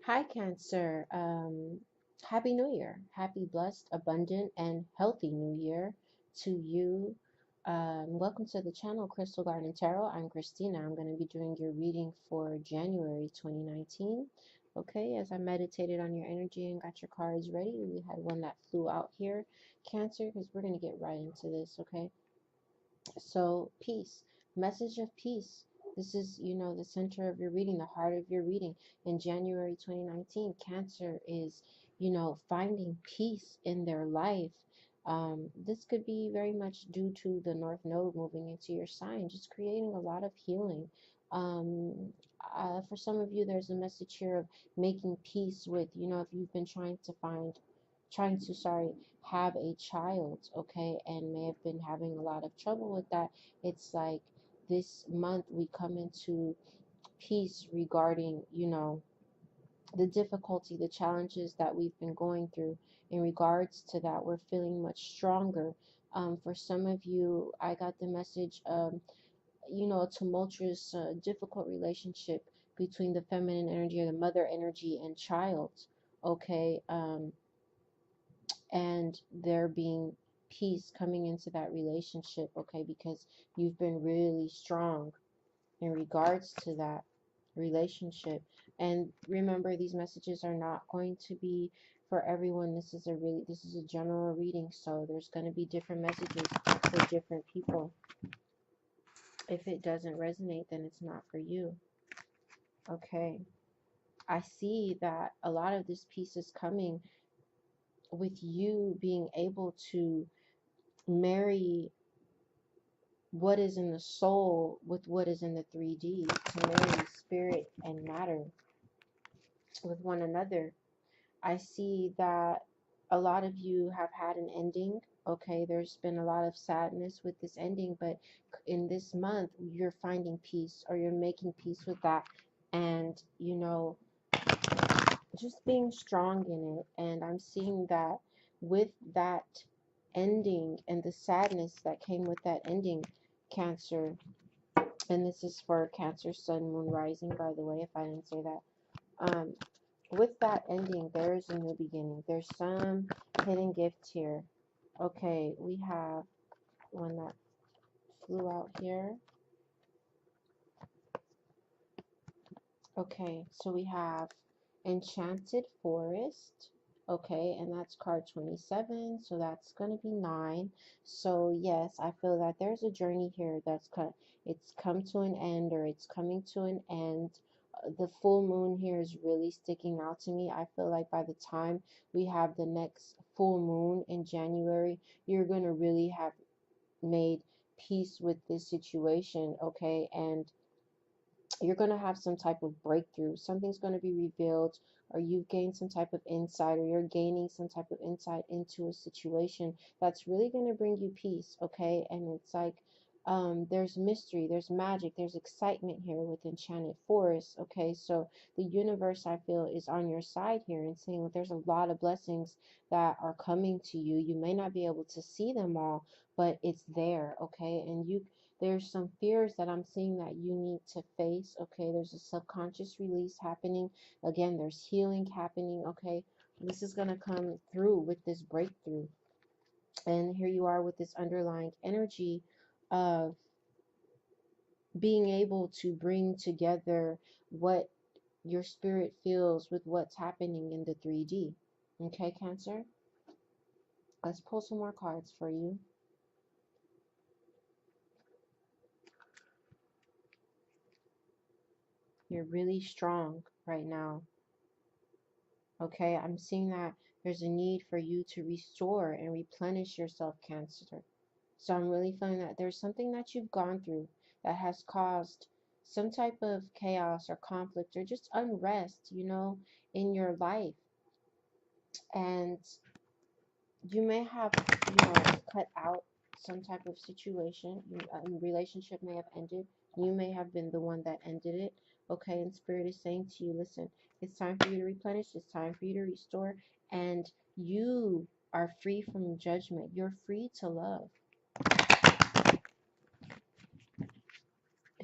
Hi, Cancer. Happy New Year. Happy, blessed, abundant, and healthy New Year to you. Welcome to the channel, Crystal Garden Tarot. I'm Christina. I'm going to be doing your reading for January 2019. Okay, as I meditated on your energy and got your cards ready, we had one that flew out here, Cancer, because we're going to get right into this, okay? So, peace, message of peace. This is, the center of your reading, the heart of your reading. In January 2019, Cancer is, finding peace in their life. This could be very much due to the North Node moving into your sign, just creating a lot of healing. For some of you, there's a message here of making peace with, if you've been trying to, sorry, have a child, okay, and may have been having a lot of trouble with that. It's like this month we come into peace regarding, the difficulty, the challenges that we've been going through. In regards to that, we're feeling much stronger. For some of you, I got the message, a tumultuous, difficult relationship between the feminine energy or the mother energy and child, okay. And there being peace coming into that relationship, okay, because you've been really strong in regards to that relationship. And remember, these messages are not going to be for everyone. This is a general reading, so there's going to be different messages for different people. If it doesn't resonate, then it's not for you. Okay, I see that a lot of this peace is coming with you being able to marry what is in the soul with what is in the 3D, to marry spirit and matter with one another. I see that a lot of you have had an ending. Okay, there's been a lot of sadness with this ending, but in this month, you're finding peace, or you're making peace with that, and just being strong in it. And I'm seeing that with that ending and the sadness that came with that ending, Cancer, and this is for Cancer, Sun, Moon, Rising, by the way, if I didn't say that. With that ending, there is a new beginning. There's some hidden gift here. Okay, we have one that flew out here. Okay, so we have Enchanted Forest. Okay, and that's card 27, so that's going to be 9. So yes, I feel that there's a journey here it's come to an end, or it's coming to an end. The full moon here is really sticking out to me. I feel like by the time we have the next full moon in January, you're going to really have made peace with this situation, okay? And you're going to have some type of breakthrough. Something's going to be revealed, or you've gained some type of insight, or you're gaining some type of insight into a situation that's really going to bring you peace, okay? And it's like there's mystery, there's magic, there's excitement here with Enchanted Forest, okay? So the universe, I feel, is on your side here and saying that there's a lot of blessings that are coming to you. You may not be able to see them all, but it's there, okay? And there's some fears that I'm seeing that you need to face, okay? There's a subconscious release happening. Again, there's healing happening, okay? This is going to come through with this breakthrough. And here you are with this underlying energy of being able to bring together what your spirit feels with what's happening in the 3D. Okay, Cancer? Let's pull some more cards for you. You're really strong right now. Okay, I'm seeing that there's a need for you to restore and replenish yourself, Cancer. So I'm really feeling that there's something that you've gone through that has caused some type of chaos or conflict or just unrest, in your life. And you may have, cut out some type of situation. A relationship may have ended. You may have been the one that ended it. Okay, and Spirit is saying to you, listen, it's time for you to replenish. It's time for you to restore. And you are free from judgment. You're free to love.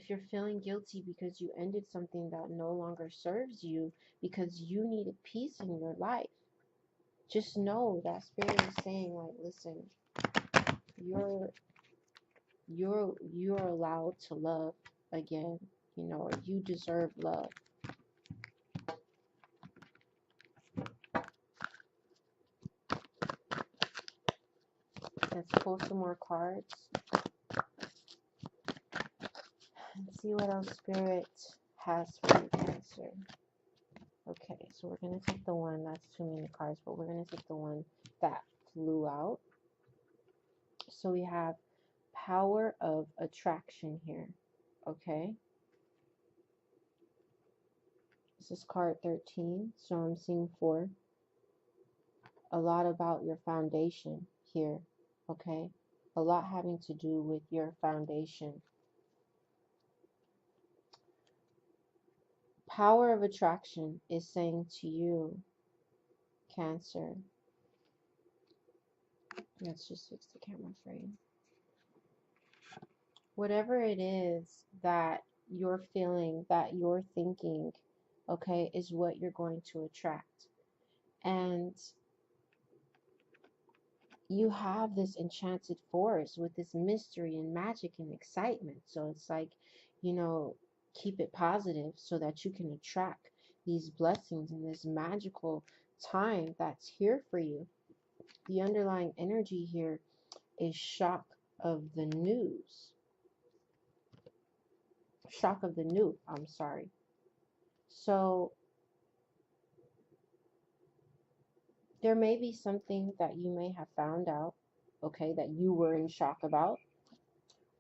if you're feeling guilty because you ended something that no longer serves you because you needed peace in your life, just know that Spirit is saying, like, listen, you're you're allowed to love again, you know, or you deserve love. Let's pull some more cards and see what else Spirit has for you, Cancer. Okay, so we're going to take the one, that's too many cards, but we're going to take the one that flew out. So we have power of attraction here, okay? This is card 13, so I'm seeing 4. A lot about your foundation here, okay? A lot having to do with your foundation. Power of attraction is saying to you, Cancer, let's just fix the camera for you. Whatever it is that you're feeling, that you're thinking, okay, is what you're going to attract. And you have this enchanted forest with this mystery and magic and excitement. So it's like, you know, keep it positive so that you can attract these blessings and this magical time that's here for you. The underlying energy here is shock of the news. Shock of the new, I'm sorry. So there may be something that you may have found out, okay, that you were in shock about.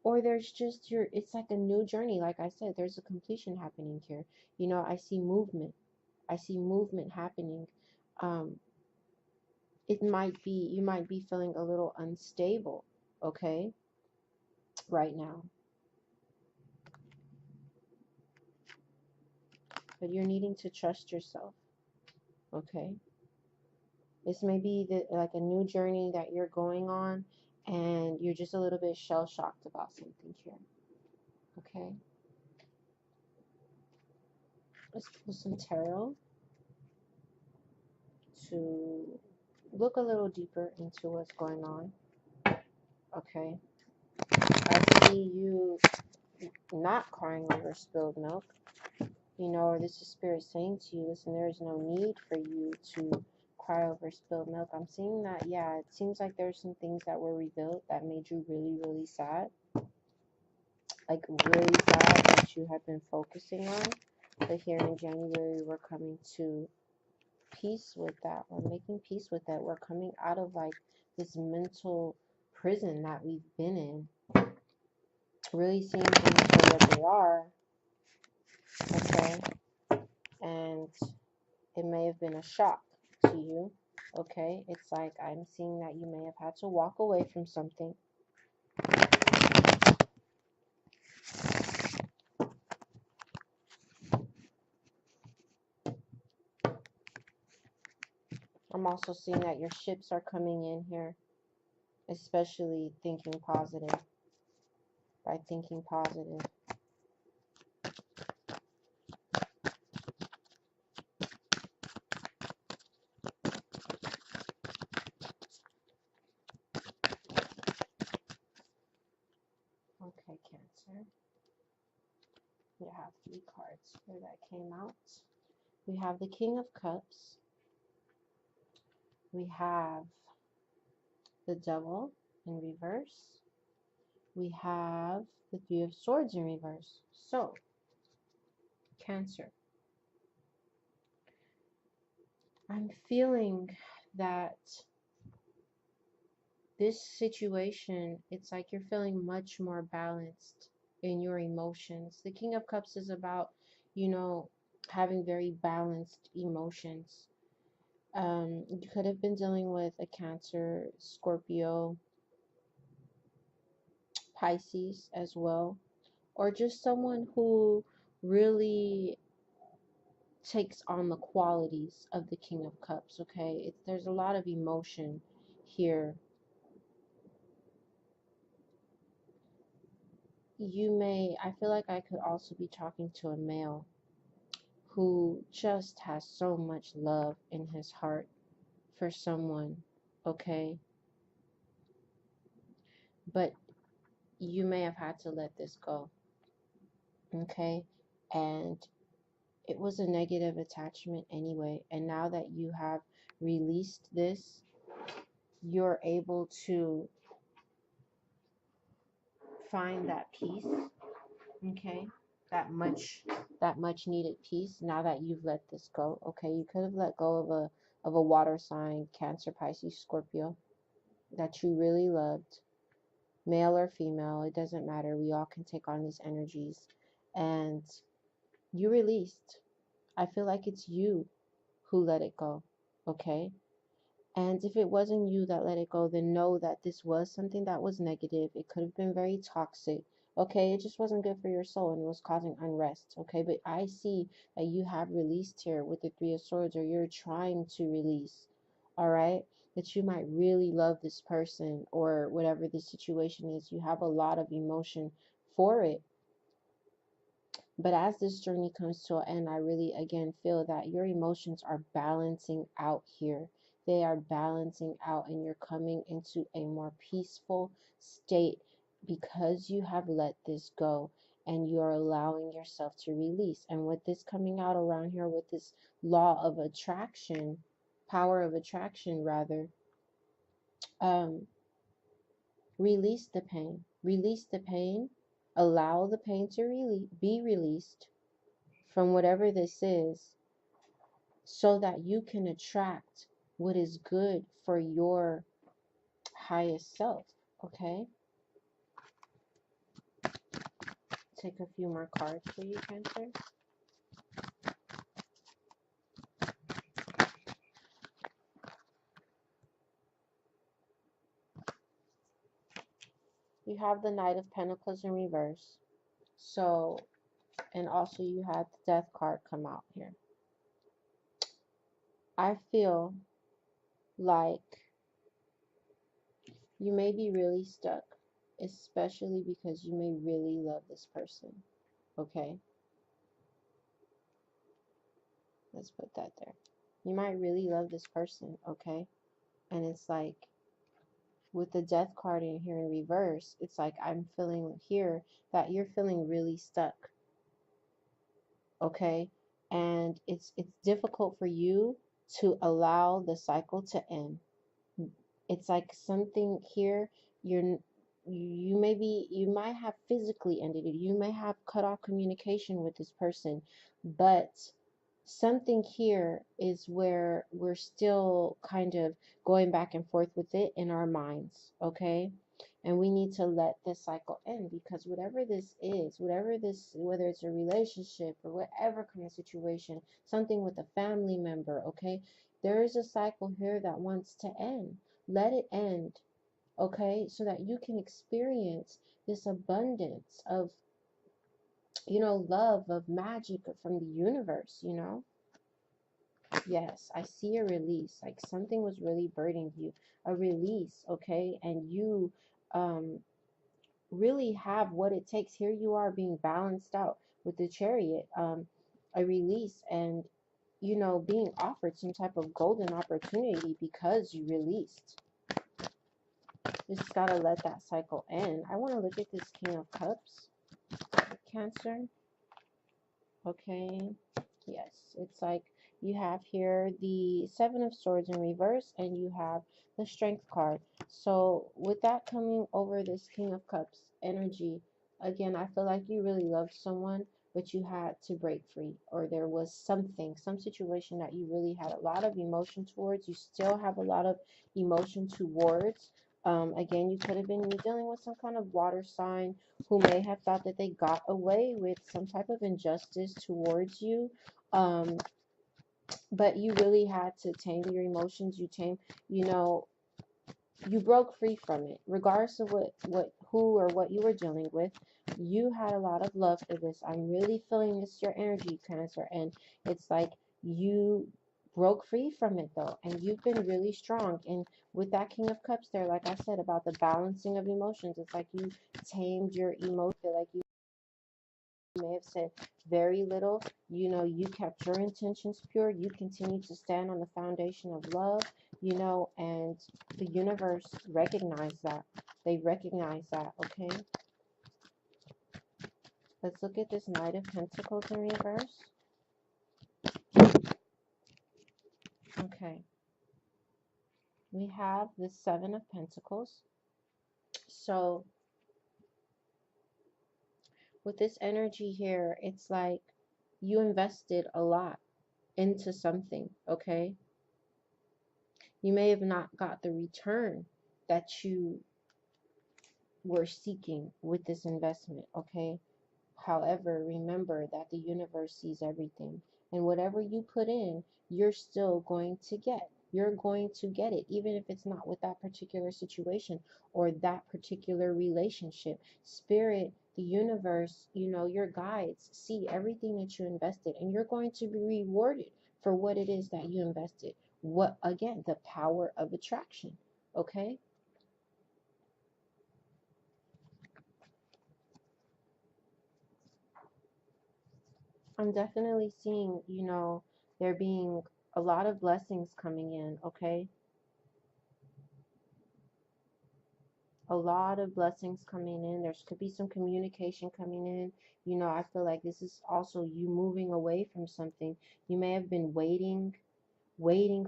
Or there's just it's like a new journey. Like I said, there's a completion happening here. You know, I see movement. I see movement happening. It might be, you might be feeling a little unstable, okay, right now. But you're needing to trust yourself, okay? This may be like a new journey that you're going on, and you're just a little bit shell-shocked about something here, okay? Let's pull some tarot to look a little deeper into what's going on, okay? I see you not crying over spilled milk, you know, or this is Spirit saying to you, listen, there is no need for you to cry over spilled milk. I'm seeing that, yeah, it seems like there's some things that were revealed that made you really, really sad. Like, really sad that you have been focusing on. But here in January, we're coming to peace with that. We're making peace with that. We're coming out of, like, this mental prison that we've been in. Really seeing things for what they are, okay? And it may have been a shock to you, okay? It's like I'm seeing that you may have had to walk away from something. I'm also seeing that your ships are coming in here, especially thinking positive. By thinking positive. Okay, Cancer. We have 3 cards here that came out. We have the King of Cups. We have the Devil in reverse. We have the 3 of Swords in reverse. So, Cancer, I'm feeling that this situation, it's like you're feeling much more balanced in your emotions. The King of Cups is about, you know, having very balanced emotions. You could have been dealing with a Cancer, Scorpio, Pisces as well, or just someone who really takes on the qualities of the King of Cups, okay? There's a lot of emotion here. I feel like I could also be talking to a male who just has so much love in his heart for someone, okay? But you may have had to let this go, okay? And it was a negative attachment anyway. And now that you have released this, you're able to find that peace, okay? That much needed peace now that you've let this go, okay? You could have let go of a water sign, Cancer, Pisces, Scorpio, that you really loved, male or female, it doesn't matter. We all can take on these energies. And you released. I feel like it's you who let it go, okay? And if it wasn't you that let it go, then know that this was something that was negative. It could have been very toxic. Okay, it just wasn't good for your soul and it was causing unrest. Okay, but I see that you have released here with the Three of Swords, or you're trying to release. All right, that you might really love this person or whatever the situation is. You have a lot of emotion for it. But as this journey comes to an end, I really again feel that your emotions are balancing out here. They are balancing out and you're coming into a more peaceful state because you have let this go and you're allowing yourself to release. And with this coming out around here with this law of attraction, power of attraction rather, um, release the pain. Release the pain. Allow the pain to be released from whatever this is, so that you can attract what is good for your highest self. Okay, take a few more cards for you, Cancer. You have the Knight of Pentacles in reverse, so, and also you had the Death card come out here. I feel like you may be really stuck, especially because you may really love this person. Okay, let's put that there. You might really love this person, okay? And it's like, with the Death card in here in reverse, it's like I'm feeling here that you're feeling really stuck, okay? And it's difficult for you to allow the cycle to end. It's like something here, you might have physically ended it. You may have cut off communication with this person, but something here is where we're still kind of going back and forth with it in our minds, okay? And we need to let this cycle end, because whatever this is, whether it's a relationship or whatever kind of situation, something with a family member, okay? There is a cycle here that wants to end. Let it end, okay? So that you can experience this abundance of, love, of magic from the universe, Yes, I see a release. Like something was really burdening you. A release, okay? And you really have what it takes. Here you are being balanced out with the Chariot. A release and, being offered some type of golden opportunity because you released. You just gotta let that cycle end. I want to look at this King of Cups, Cancer. Okay. Yes, it's like you have here the Seven of Swords in reverse and you have the Strength card. So with that coming over this King of Cups energy, again, I feel like you really loved someone, but you had to break free, or there was some situation that you really had a lot of emotion towards. You still have a lot of emotion towards. Again, you could have been dealing with some kind of water sign who may have thought that they got away with some type of injustice towards you. But you really had to tame your emotions. You broke free from it, regardless of who or what you were dealing with. You had a lot of love for this. I'm really feeling this, your energy, Cancer, and it's like you broke free from it though, and you've been really strong. And with that King of Cups there, like I said about the balancing of emotions, it's like you tamed your emotion. Like you may have said very little, you know, you kept your intentions pure, you continue to stand on the foundation of love, you know, and the universe recognize that. They recognize that. Okay, let's look at this Knight of Pentacles in reverse. Okay, we have the Seven of Pentacles. So with this energy here, it's like you invested a lot into something. Okay, you may have not got the return that you were seeking with this investment. Okay, however, remember that the universe sees everything, and whatever you put in, you're still going to get. You're going to get it, even if it's not with that particular situation or that particular relationship. Spirit, the universe, you know, your guides see everything that you invested, and you're going to be rewarded for what it is that you invested. What, again, the power of attraction. Okay, I'm definitely seeing, you know, there being a lot of blessings coming in. Okay, a lot of blessings coming in. There could be some communication coming in. You know, I feel like this is also you moving away from something. You may have been waiting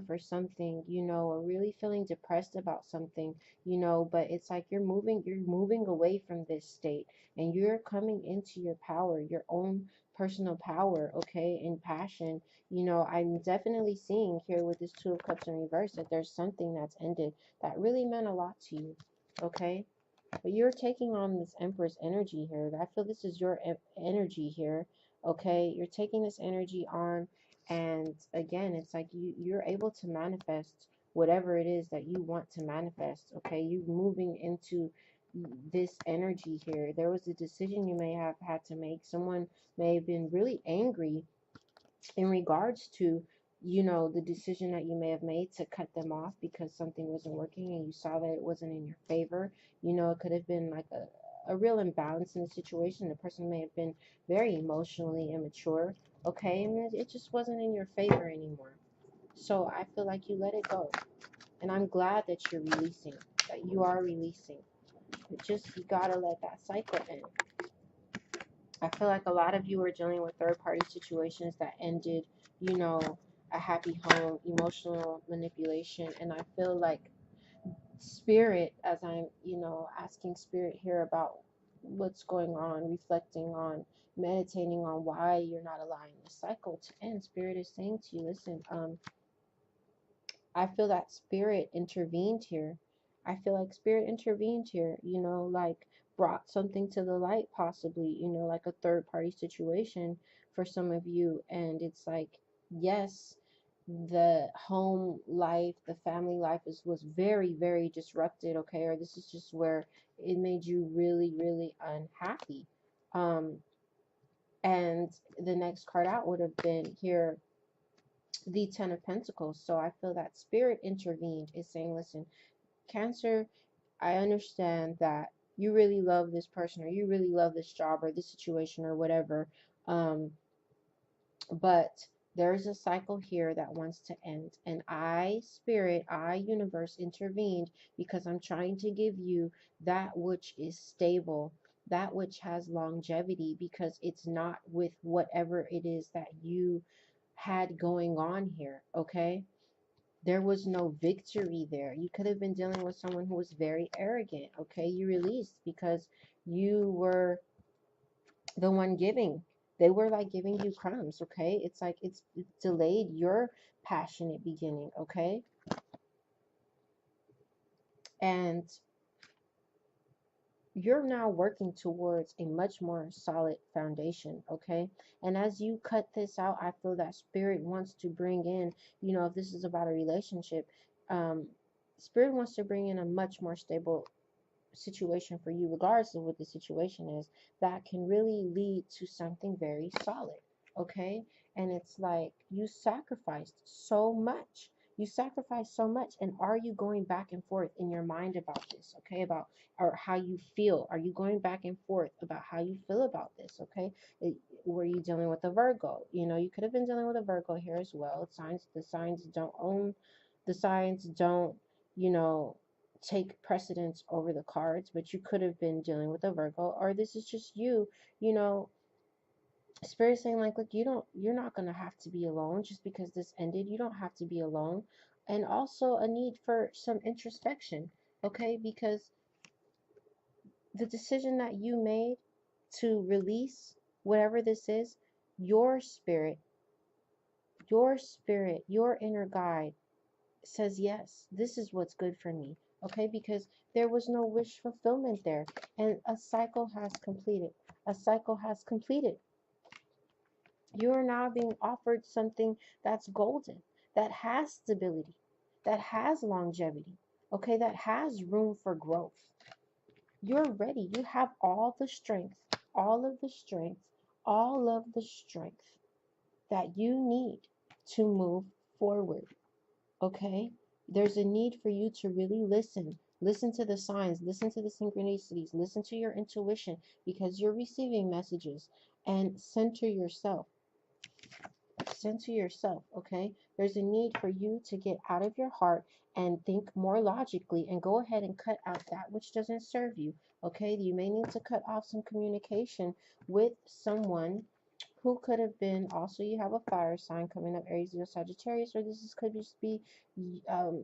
for something, you know, or really feeling depressed about something, you know, but it's like you're moving away from this state, and you're coming into your power, your own personal power. Okay, and passion. You know, I'm definitely seeing here with this Two of Cups in reverse that there's something that's ended that really meant a lot to you. Okay, but you're taking on this Empress energy here. I feel this is your energy here. Okay, you're taking this energy on, and again, it's like you're able to manifest whatever it is that you want to manifest. Okay, you moving into this energy here. There was a decision you may have had to make. Someone may have been really angry in regards to, you know, the decision that you may have made to cut them off because something wasn't working and you saw that it wasn't in your favor. You know, it could have been like a real imbalance in the situation. The person may have been very emotionally immature. Okay, and it just wasn't in your favor anymore. So I feel like you let it go, and I'm glad that you're releasing, that you are releasing. But just, you gotta let that cycle end. I feel like a lot of you are dealing with third party situations that ended, you know, a happy home, emotional manipulation. And I feel like spirit, as I'm, you know, asking spirit here about what's going on, reflecting on, meditating on why you're not allowing the cycle to end, spirit is saying to you, listen, I feel that spirit intervened here. I feel like spirit intervened here, you know, like brought something to the light, possibly, you know, like a third party situation for some of you. And it's like, yes, the home life, the family life was very, very disrupted, okay? Or this is just where it made you really, really unhappy. Um, and the next card out would have been here, the Ten of Pentacles. So I feel that spirit intervened, is saying, listen, Cancer, I understand that you really love this person, or you really love this job or this situation or whatever. Um, but there's a cycle here that wants to end. And I, spirit, I, universe, intervened because I'm trying to give you that which is stable, that which has longevity, because it's not with whatever it is that you had going on here. Okay, there was no victory there. You could have been dealing with someone who was very arrogant. Okay, you released because you were the one giving. They were like giving you crumbs. Okay, it's like it's delayed your passionate beginning. Okay, and you're now working towards a much more solid foundation. Okay, and as you cut this out, I feel that spirit wants to bring in, you know, if this is about a relationship, um spirit wants to bring in a much more stable situation for you, regardless of what the situation is, that can really lead to something very solid. Okay, And it's like you sacrificed so much. You sacrificed so much. And are you going back and forth in your mind about this? Okay, about or how you feel? Are you going back and forth about how you feel about this? Okay, it, were you dealing with a Virgo? You know, you could have been dealing with a Virgo here as well. Signs, the signs don't own, the signs don't, you know, take precedence over the cards, but you could have been dealing with a Virgo, or this is just you, you know, Spirit saying like, look, you're not gonna have to be alone just because this ended. You don't have to be alone. And also a need for some introspection, okay? Because the decision that you made to release whatever this is, your spirit, your inner guide says, yes, this is what's good for me, okay? Because there was no wish fulfillment there, and a cycle has completed. A cycle has completed. You are now being offered something that's golden, that has stability, that has longevity, okay, that has room for growth. You're ready. You have all the strength, all of the strength, all of the strength that you need to move forward, okay? There's a need for you to really listen. Listen to the signs, listen to the synchronicities, listen to your intuition because you're receiving messages, and center yourself. Center yourself, okay? There's a need for you to get out of your heart and think more logically and go ahead and cut out that which doesn't serve you, okay? You may need to cut off some communication with someone who could have been, also you have a fire sign coming up, Aries, Leo, Sagittarius, or could just be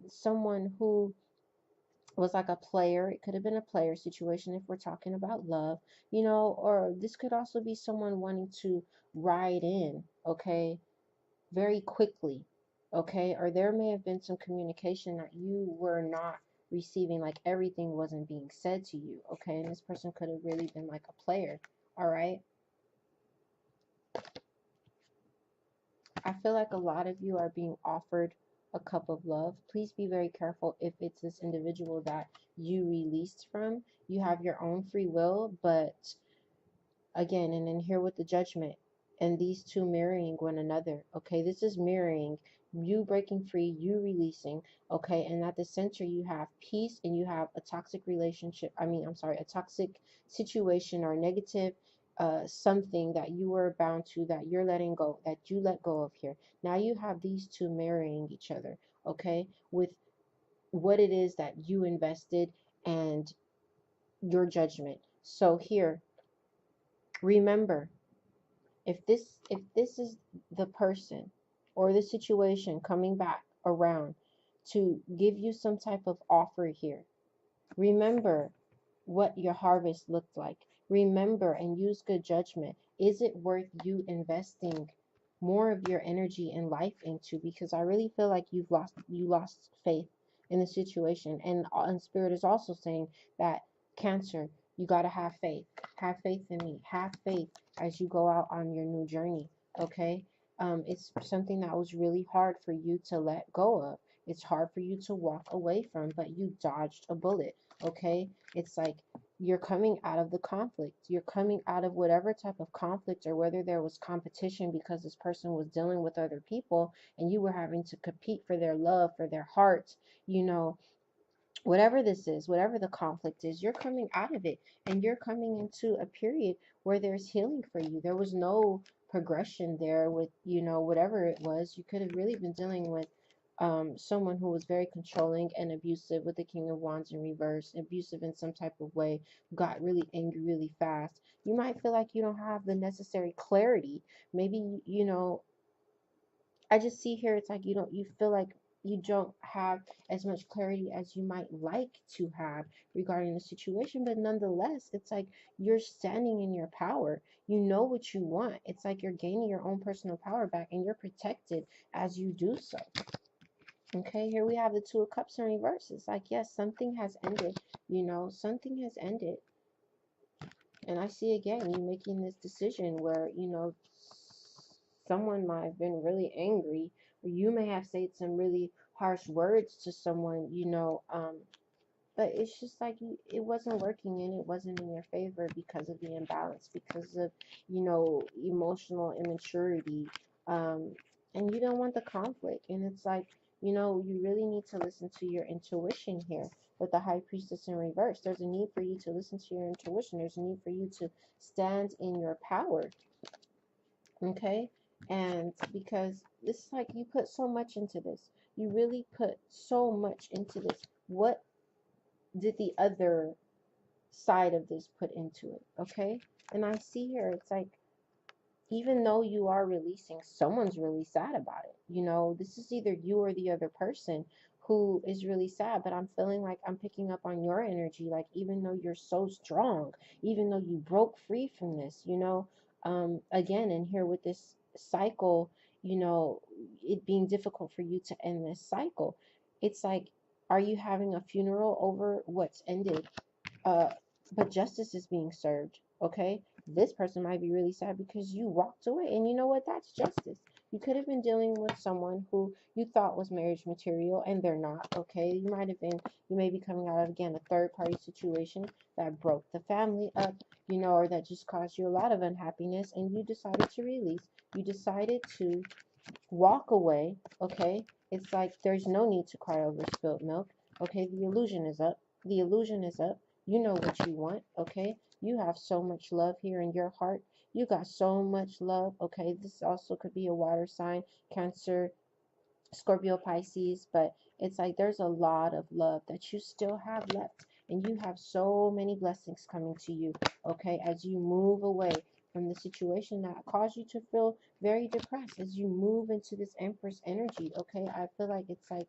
someone who was like a player. It could have been a player situation if we're talking about love, you know, or this could also be someone wanting to ride in, okay, very quickly, okay? Or there may have been some communication that you were not receiving, like everything wasn't being said to you, okay? And this person could have really been like a player, all right? I feel like a lot of you are being offered a cup of love. Please be very careful if it's this individual that you released from. You have your own free will, but again, and then here with the judgment and these two mirroring one another, okay? This is mirroring you breaking free, you releasing, okay? And at the center you have peace, and you have a toxic relationship, I'm sorry, a toxic situation or negative something that you were bound to, that you're letting go, that you let go of here. Now you have these two marrying each other, okay, with what it is that you invested and your judgment. So here, remember, if this is the person or the situation coming back around to give you some type of offer here, remember what your harvest looked like. Remember and use good judgment. Is it worth you investing more of your energy and life into? Because I really feel like you lost faith in the situation. And Spirit is also saying that, Cancer, you got to have faith. Have faith in me. Have faith as you go out on your new journey. Okay? It's something that was really hard for you to let go of. It's hard for you to walk away from, but you dodged a bullet. Okay? It's like you're coming out of the conflict. You're coming out of whatever type of conflict, or whether there was competition because this person was dealing with other people and you were having to compete for their love, for their heart, you know, whatever this is, whatever the conflict is, you're coming out of it, and you're coming into a period where there's healing for you. There was no progression there with, you know, whatever it was. You could have really been dealing with someone who was very controlling and abusive, with the King of Wands in reverse, abusive in some type of way, got really angry really fast. You might feel like you don't have the necessary clarity. Maybe, you know, I just see here, it's like you feel like you don't have as much clarity as you might like to have regarding the situation, but nonetheless, it's like you're standing in your power. You know what you want. It's like you're gaining your own personal power back, and you're protected as you do so. Okay, here we have the Two of Cups in reverse. It's like, yes, something has ended. You know, something has ended. And I see again you making this decision where, you know, someone might have been really angry, or you may have said some really harsh words to someone, you know, but it's just like it wasn't working, and it wasn't in your favor because of the imbalance, because of, you know, emotional immaturity, um, and you don't want the conflict. And it's like, you really need to listen to your intuition here with the High Priestess in reverse. There's a need for you to listen to your intuition. There's a need for you to stand in your power, okay? And because this is like you put so much into this. You really put so much into this. What did the other side of this put into it, okay? And I see here, it's like, even though you are releasing, someone's really sad about it. This is either you or the other person who is really sad, but I'm feeling like I'm picking up on your energy. Like, even though you're so strong, even though you broke free from this, again, and here with this cycle, it being difficult for you to end this cycle, it's like, are you having a funeral over what's ended? uh, but justice is being served, okay? This person might be really sad because you walked away, and you know what? That's justice. You could have been dealing with someone who you thought was marriage material, and they're not, okay? You may be coming out of, again, a third party situation that broke the family up, or that just caused you a lot of unhappiness, and you decided to release. You decided to walk away, okay? It's like there's no need to cry over spilled milk, okay? The illusion is up. The illusion is up. You know what you want, okay? You have so much love here in your heart. You got so much love, okay? This also could be a water sign, Cancer, Scorpio, Pisces, but it's like there's a lot of love that you still have left, and you have so many blessings coming to you, okay, as you move away from the situation that caused you to feel very depressed, as you move into this Empress energy, okay. I feel like it's like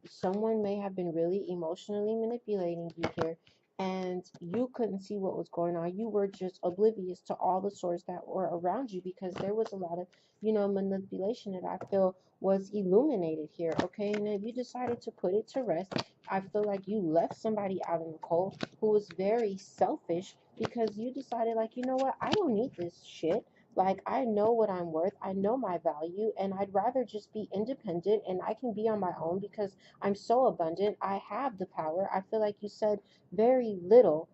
someone may have been really emotionally manipulating you here, and you couldn't see what was going on. You were just oblivious to all the sources that were around you, because there was a lot of, manipulation that I feel was illuminated here, okay? And if you decided to put it to rest, I feel like you left somebody out in the cold who was very selfish, because you decided, like, you know what, I don't need this shit. Like, I know what I'm worth, I know my value, and I'd rather just be independent, and I can be on my own because I'm so abundant. I have the power. I feel like you said very little,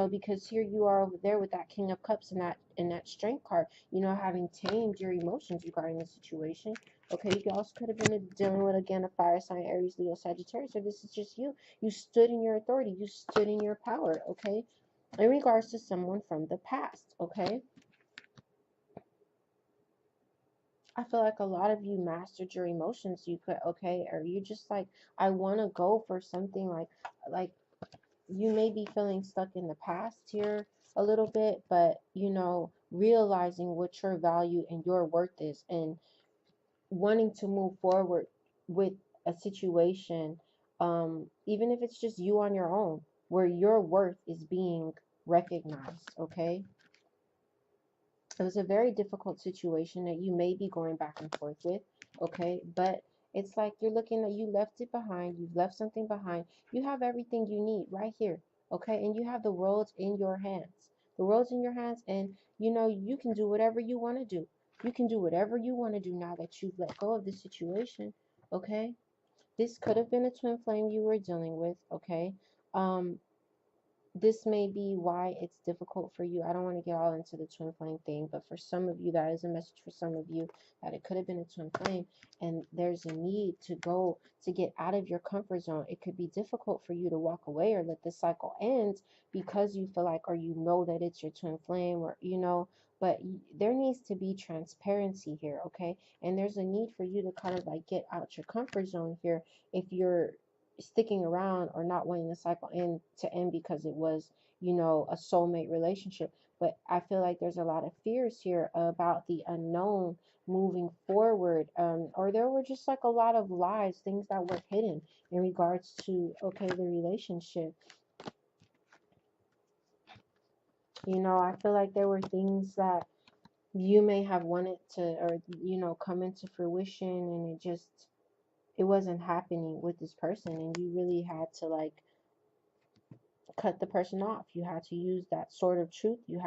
because here you are over there with that King of Cups and that Strength card, having tamed your emotions regarding the situation. Okay, you also could have been dealing with, again, a fire sign, Aries, Leo, Sagittarius, or this is just you. You stood in your authority. You stood in your power, okay? In regards to someone from the past, okay? I feel like a lot of you mastered your emotions. You could, okay, or you just like, I want to go for something like you may be feeling stuck in the past here a little bit, but realizing what your value and your worth is, and wanting to move forward with a situation, even if it's just you on your own, where your worth is being recognized, okay? It was a very difficult situation that you may be going back and forth with, okay? But it's like you're looking at, you left it behind, you've left something behind. You have everything you need right here, okay? And you have the world in your hands. The world's in your hands, and you can do whatever you want to do. You can do whatever you want to do now that you've let go of the situation, okay? This could have been a twin flame you were dealing with, okay? Um, this may be why it's difficult for you. I don't want to get all into the twin flame thing, but for some of you, that is a message for some of you, that it could have been a twin flame, and there's a need to go to get out of your comfort zone. It could be difficult for you to walk away or let this cycle end because you feel like, or that it's your twin flame, or but there needs to be transparency here, okay? And there's a need for you to kind of like get out your comfort zone here if you're sticking around or not wanting the cycle end because it was, a soulmate relationship. But I feel like there's a lot of fears here about the unknown moving forward, or there were just like a lot of lies, things that were hidden in regards to, okay, the relationship. I feel like there were things that you may have wanted to, or come into fruition, and it wasn't happening with this person, and you really had to like cut the person off. You had to use that sword of truth. You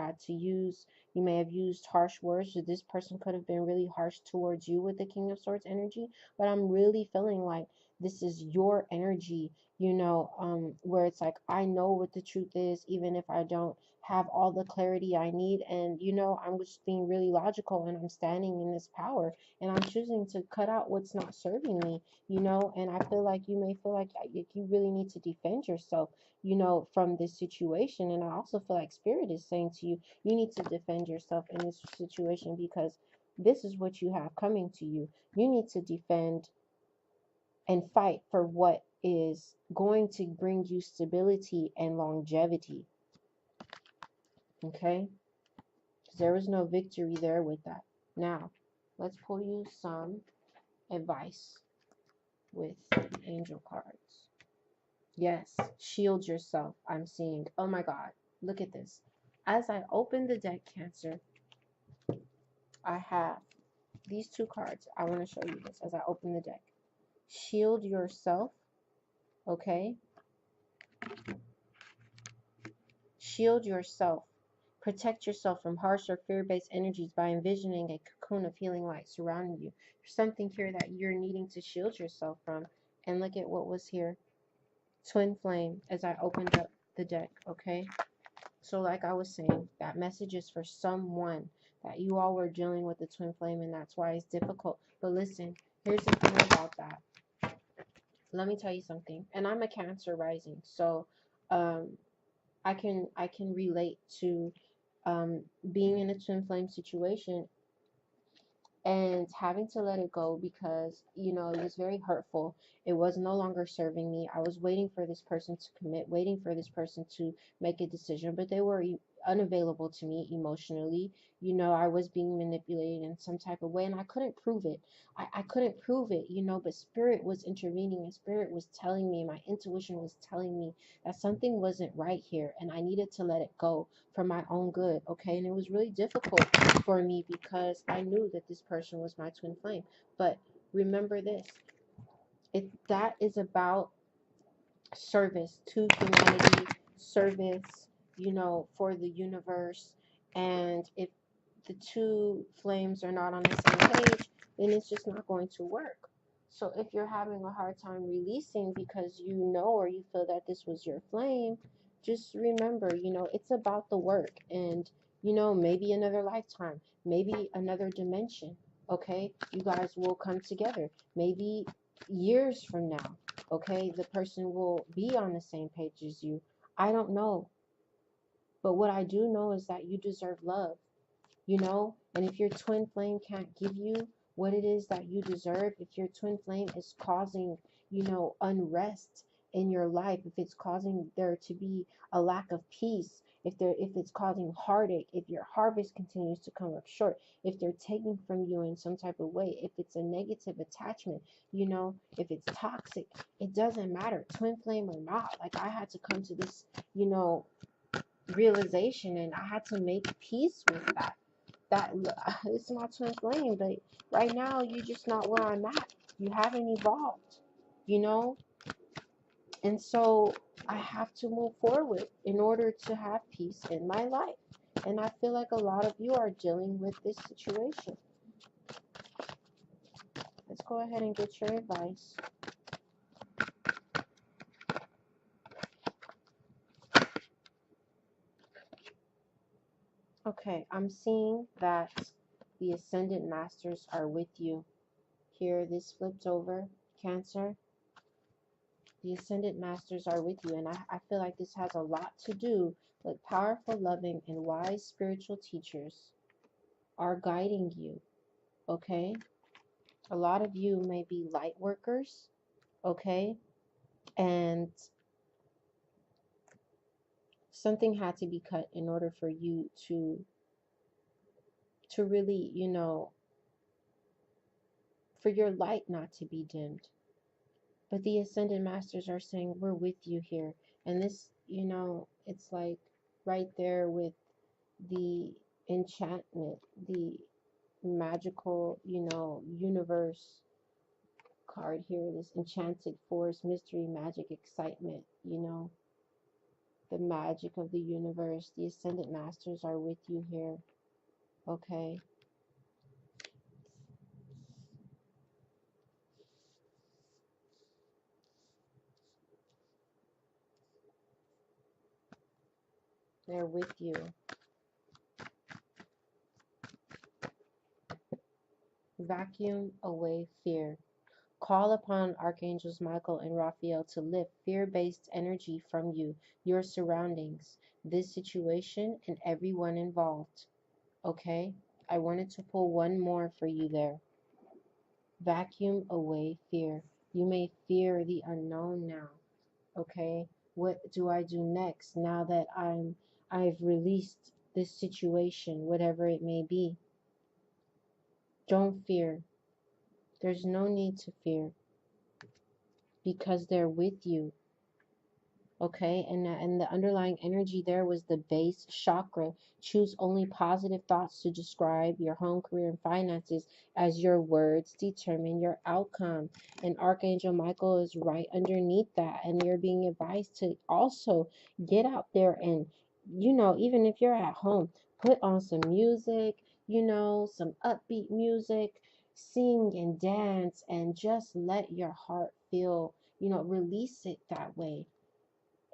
may have used harsh words. So this person could have been really harsh towards you with the King of Swords energy, but I'm really feeling like this is your energy, where it's like, I know what the truth is, even if I don't have all the clarity I need. And, you know, I'm just being really logical and I'm standing in this power and I'm choosing to cut out what's not serving me, you know. And I feel like you may feel like you really need to defend yourself, you know, from this situation. And I also feel like Spirit is saying to you, you need to defend yourself in this situation because this is what you have coming to you. You need to defend and fight for what is going to bring you stability and longevity. Okay? There was no victory there with that. Now, let's pull you some advice with the angel cards. Yes, shield yourself. I'm seeing. Oh my God, look at this. As I open the deck, Cancer, I have these two cards. I want to show you this as I open the deck. Shield yourself. Okay? Shield yourself. Protect yourself from harsh or fear-based energies by envisioning a cocoon of healing light surrounding you. There's something here that you're needing to shield yourself from. And look at what was here. Twin flame as I opened up the deck, okay? So like I was saying, that message is for someone that you all were dealing with the twin flame and that's why it's difficult. But listen, here's the thing about that. Let me tell you something. And I'm a Cancer rising, so I can relate to being in a twin flame situation and having to let it go because, you know, it was very hurtful. It was no longer serving me. I was waiting for this person to commit, waiting for this person to make a decision, but they were unavailable to me emotionally. You know, I was being manipulated in some type of way and I couldn't prove it. I couldn't prove it, you know, but Spirit was intervening and Spirit was telling me, my intuition was telling me that something wasn't right here and I needed to let it go for my own good, okay? And it was really difficult for me because I knew that this person was my twin flame. But remember this, that is about service to humanity, service, you know, for the universe. And if the two flames are not on the same page, then it's just not going to work. So if you're having a hard time releasing because you know or you feel that this was your flame, just remember, you know, it's about the work and, you know, maybe another lifetime, maybe another dimension, okay? You guys will come together. Maybe years from now, okay, the person will be on the same page as you. I don't know. But what I do know is that you deserve love, you know? And if your twin flame can't give you what it is that you deserve, if your twin flame is causing, you know, unrest in your life, if it's causing there to be a lack of peace, if it's causing heartache, if your harvest continues to come up short, if they're taking from you in some type of way, if it's a negative attachment, you know, if it's toxic, it doesn't matter, twin flame or not. Like I had to come to this, you know, realization and I had to make peace with that. That it's my twin flame, but right now you're just not where I'm at. You haven't evolved, you know? And so I have to move forward in order to have peace in my life. And I feel like a lot of you are dealing with this situation. Let's go ahead and get your advice. Okay, I'm seeing that the Ascendant Masters are with you. Here, this flipped over, Cancer. The Ascendant Masters are with you, and I feel like this has a lot to do with powerful, loving, and wise spiritual teachers are guiding you, okay? A lot of you may be light workers, okay? And something had to be cut in order for you to really, you know, for your light not to be dimmed. But the Ascended Masters are saying, we're with you here. And this, you know, it's like right there with the enchantment, the magical, you know, universe card here, this enchanted forest, mystery, magic, excitement, you know, the magic of the universe. The Ascendant Masters are with you here, okay? They're with you. Vacuum away fear. Call upon Archangels Michael and Raphael to lift fear-based energy from you, your surroundings, this situation, and everyone involved. Okay? I wanted to pull one more for you there. Vacuum away fear. You may fear the unknown now. Okay? What do I do next now that I've released this situation, whatever it may be? Don't fear. There's no need to fear because they're with you. Okay, and the underlying energy there was the base chakra. Choose only positive thoughts to describe your home, career, and finances, as your words determine your outcome. And Archangel Michael is right underneath that, and you're being advised to also get out there and, even if you're at home, put on some music, some upbeat music, sing and dance, and just let your heart feel, release it that way.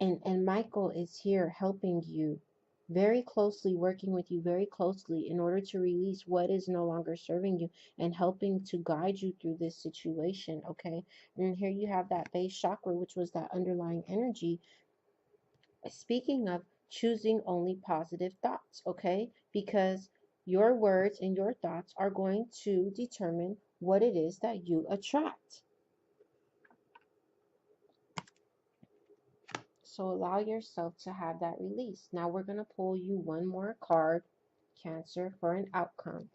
And Michael is here helping you very closely, working with you very closely in order to release what is no longer serving you and helping to guide you through this situation. Okay, and here you have that base chakra, which was that underlying energy. Speaking of, choosing only positive thoughts. Okay, because your words and your thoughts are going to determine what it is that you attract. So allow yourself to have that release. Now we're going to pull you one more card, Cancer, for an outcome.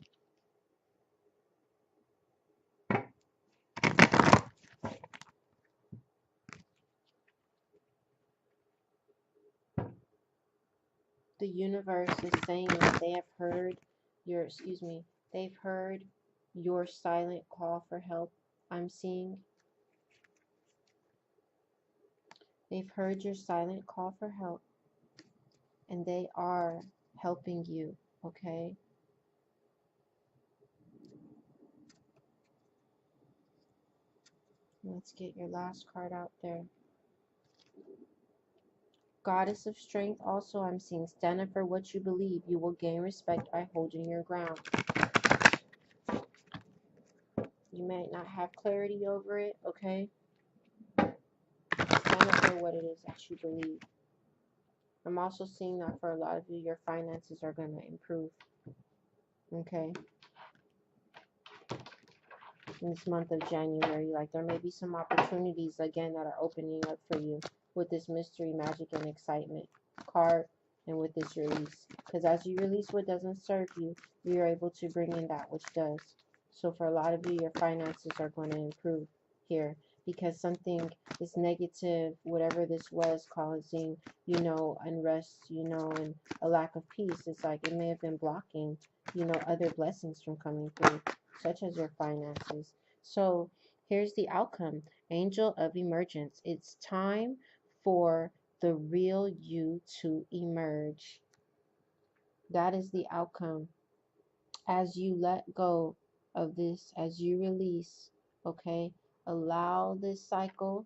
The universe is saying that they have heard they've heard your silent call for help. I'm seeing they've heard your silent call for help, and they are helping you. Okay, let's get your last card out there. Goddess of Strength, also I'm seeing, stand up for what you believe. You will gain respect by holding your ground. You might not have clarity over it, okay? Stand up for what it is that you believe. I'm also seeing that for a lot of you, your finances are going to improve, okay? In this month of January, like there may be some opportunities again that are opening up for you with this mystery, magic, and excitement card, and with this release. Because as you release what doesn't serve you, you're able to bring in that which does. So for a lot of you, your finances are going to improve here, because something, this negative, whatever this was causing, unrest, and a lack of peace, it's like it may have been blocking, other blessings from coming through, such as your finances. So here's the outcome. Angel of Emergence. It's time for the real you to emerge. That is the outcome. As you let go of this, as you release, okay, allow this cycle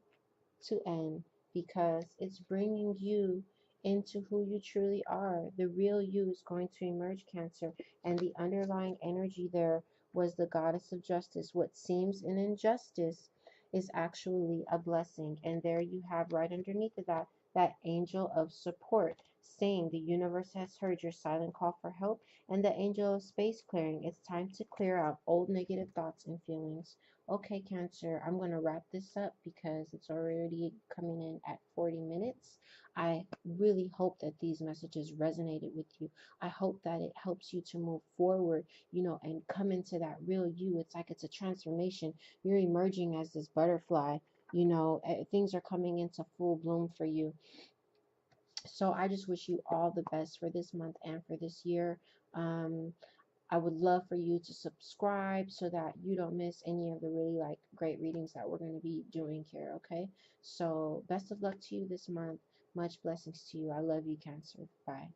to end, because it's bringing you into who you truly are. The real you is going to emerge, Cancer, and the underlying energy there was the Goddess of Justice. What seems an injustice is actually a blessing, and there you have right underneath of that angel of support saying the universe has heard your silent call for help, and the angel of space clearing. It's time to clear out old negative thoughts and feelings. Okay, Cancer, I'm going to wrap this up because it's already coming in at 40 minutes. I really hope that these messages resonated with you. I hope that it helps you to move forward, and come into that real you. It's like it's a transformation. You're emerging as this butterfly. Things are coming into full bloom for you. So I just wish you all the best for this month and for this year. I would love for you to subscribe so that you don't miss any of the really great readings that we're going to be doing here, okay? So best of luck to you this month. Much blessings to you. I love you, Cancer. Bye.